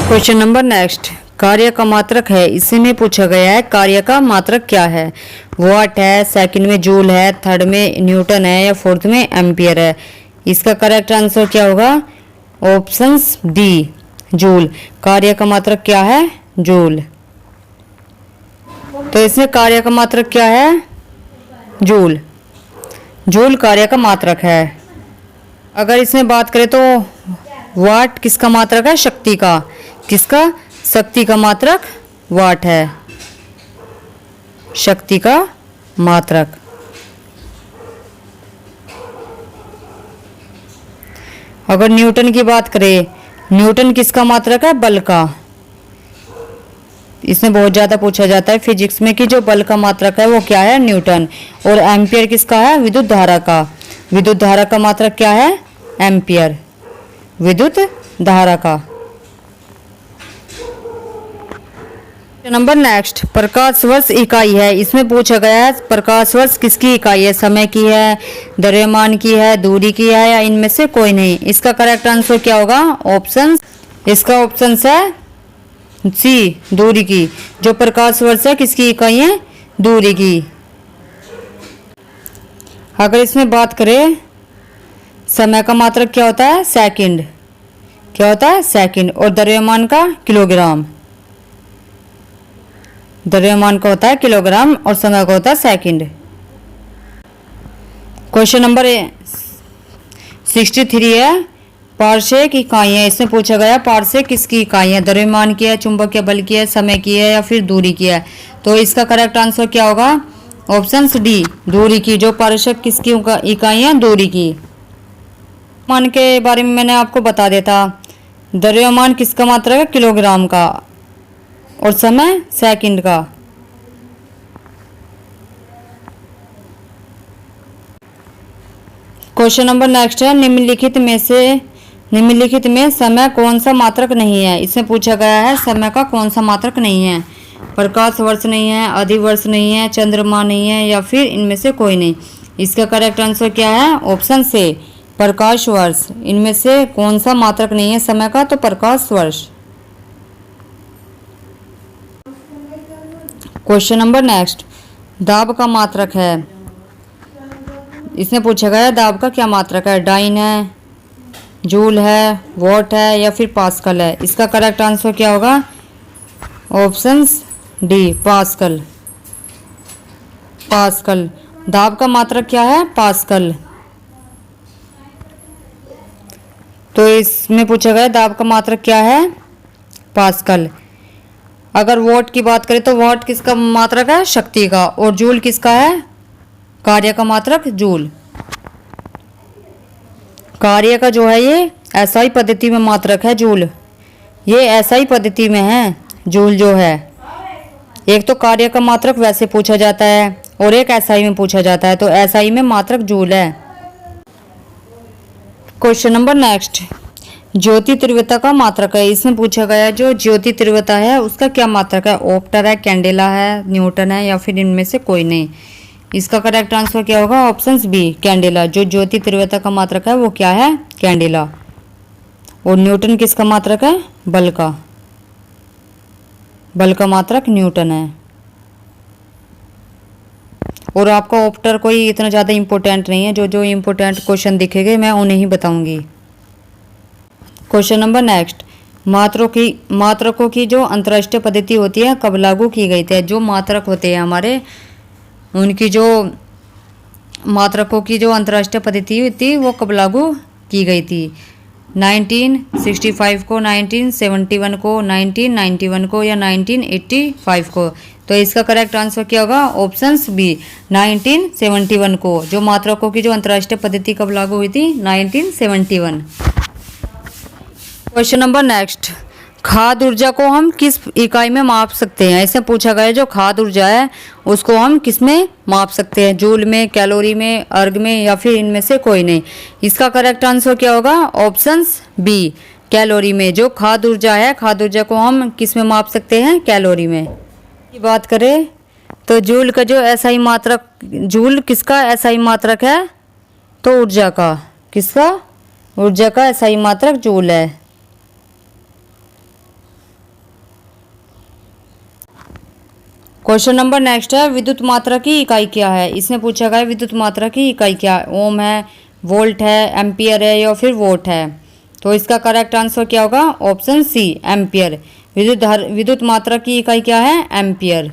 Question number next, कार्य का मात्रक है, इसमें पूछा गया है कार्य का मात्रक क्या है। वाट है, सेकंड में जूल है, थर्ड में न्यूटन है या फोर्थ में एम्पियर है। इसका करेक्ट आंसर क्या होगा? Options D, joule. कार्य का मात्रक क्या है? जूल। तो इसमें कार्य का मात्रक क्या है? जूल। जूल कार्य का मात्रक है। अगर इसमें बात करें तो वाट किसका मात्रक है? शक्ति का। किसका? शक्ति का मात्रक वाट है, शक्ति का मात्रक। अगर न्यूटन की बात करें, न्यूटन किसका मात्रक है? बल का। इसमें बहुत ज़्यादा पूछा जाता है फिजिक्स में कि जो बल का मात्रक है वो क्या है? न्यूटन। और एम्पियर किसका है? विद्युत धारा का। विद्युत धारा का मात्रक क्या है? एम्पियर, विद्युत धारा का। नंबर नेक्स्ट, प्रकाश वर्ष इकाई है, इसमें पूछा गया है प्रकाश वर्ष किसकी इकाई है? समय की है, द्रव्यमान की है, दूरी की है या इनमें से कोई नहीं। इसका करेक्ट आंसर क्या होगा? ऑप्शन, इसका ऑप्शन है सी, दूरी की। जो प्रकाश वर्ष है किसकी इकाई है? दूरी की। अगर इसमें बात करें समय का मात्रक क्या होता है? सेकंड। क्या होता है? सेकंड। और द्रव्यमान का किलोग्राम। द्रव्यमान का होता है किलोग्राम और समय का होता है सेकंड। क्वेश्चन नंबर 63 है, पारसेक इकाई है, इसमें पूछा गया पारसेक किसकी इकाई है? द्रव्यमान की है, चुंबकीय बल की है, समय की है या फिर दूरी की है। तो इसका करेक्ट आंसर क्या होगा? ऑप्शन डी, दूरी की। जो पारसेक किसकी इकाई है? दूरी की। मान के बारे में मैंने आपको बता देता, द्रव्यमान किसका मात्रक है? किलोग्राम का। और समय सेकंड का। क्वेश्चन नंबर नेक्स्ट है, निम्नलिखित में समय कौन सा मात्रक नहीं है? इसमें पूछा गया है समय का कौन सा मात्रक नहीं है? प्रकाश वर्ष नहीं है, अधिवर्ष नहीं है, चंद्रमा नहीं है या फिर इनमें से कोई नहीं। इसका करेक्ट आंसर क्या है? ऑप्शन से प्रकाश वर्ष। इनमें से कौन सा मात्रक नहीं है समय का? तो प्रकाश वर्ष। क्वेश्चन नंबर नेक्स्ट, दाब का मात्रक है, इसमें पूछा गया दाब का क्या मात्रक है? डाइन है, जूल है, वॉट है या फिर पास्कल है। इसका करेक्ट आंसर क्या होगा? Options D, pascal. पास्कल। दाब का मात्रक क्या है? पास्कल। तो इसमें पूछा गया दाब का मात्रक क्या है? पास्कल। अगर वॉट की बात करें तो वॉट किसका मात्रक है? शक्ति का। और जूल किसका है? कार्य का मात्रक, जूल। कार्य का जो है ये एसआई पद्धति में मात्रक है जूल। ये एसआई पद्धति में है जूल जो है। एक तो कार्य का मात्रक वैसे पूछा जाता है और एक एसआई में पूछा जाता है, तो एसआई में मात्रक जूल है। क्वेश्चन नंबर नेक्स्ट, ज्योति तीव्रता का मात्रक है, इसमें पूछा गया जो ज्योति तीव्रता है उसका क्या मात्रक है? ऑप्टर है, कैंडेला है, न्यूटन है या फिर इनमें से कोई नहीं। इसका करेक्ट आंसर क्या होगा? Options B, candela. जो ज्योति तीव्रता का मात्रक है वो क्या है? कैंडेला। और न्यूटन किसका मात्रक है? बल का। बल का मात्रक न्यूटन है। और आपका ऑप्टर कोई इतना ज़्यादा इम्पोर्टेंट नहीं है, जो जो इम्पोर्टेंट क्वेश्चन दिखेंगे मैं उन्हें ही बताऊंगी। क्वेश्चन नंबर नेक्स्ट, मात्रकों की जो अंतर्राष्ट्रीय पद्धति होती है कब लागू की गई थी? जो मात्रक होते हैं हमारे, उनकी जो मात्रकों की जो अंतर्राष्ट्रीय पद्धति थी वो कब लागू की गई थी? 1965 को, 1971 को, 1991 को या 1985 को। तो इसका करेक्ट आंसर क्या होगा? ऑप्शंस बी, 1971 को। जो मात्रकों की जो अंतर्राष्ट्रीय पद्धति कब लागू हुई थी? 1971। क्वेश्चन नंबर नेक्स्ट, खाद्य ऊर्जा को हम किस इकाई में माप सकते हैं? इसमें पूछा गया जो खाद्य ऊर्जा है उसको हम किस में माप सकते हैं? जूल में, कैलोरी में, अर्ग में या फिर इनमें से कोई नहीं। इसका करेक्ट आंसर क्या होगा? ऑप्शंस बी, कैलोरी में। जो खाद्य ऊर्जा है, खाद्य ऊर्जा को हम किस में माप सकते हैं? कैलोरी में। की बात करें तो जूल का जो एसआई मात्रक, जूल किसका एसआई मात्रक है? तो ऊर्जा का। किसका? ऊर्जा का एसआई मात्रक जूल है। क्वेश्चन नंबर नेक्स्ट है, विद्युत मात्रा की इकाई क्या है। इसमें पूछा गया विद्युत मात्रा की इकाई क्या है। ओम है, वोल्ट है, एम्पियर है या फिर वोट है। तो इसका करेक्ट आंसर क्या होगा, ऑप्शन सी एम्पियर। विद्युत मात्रा की इकाई क्या है, एम्पियर।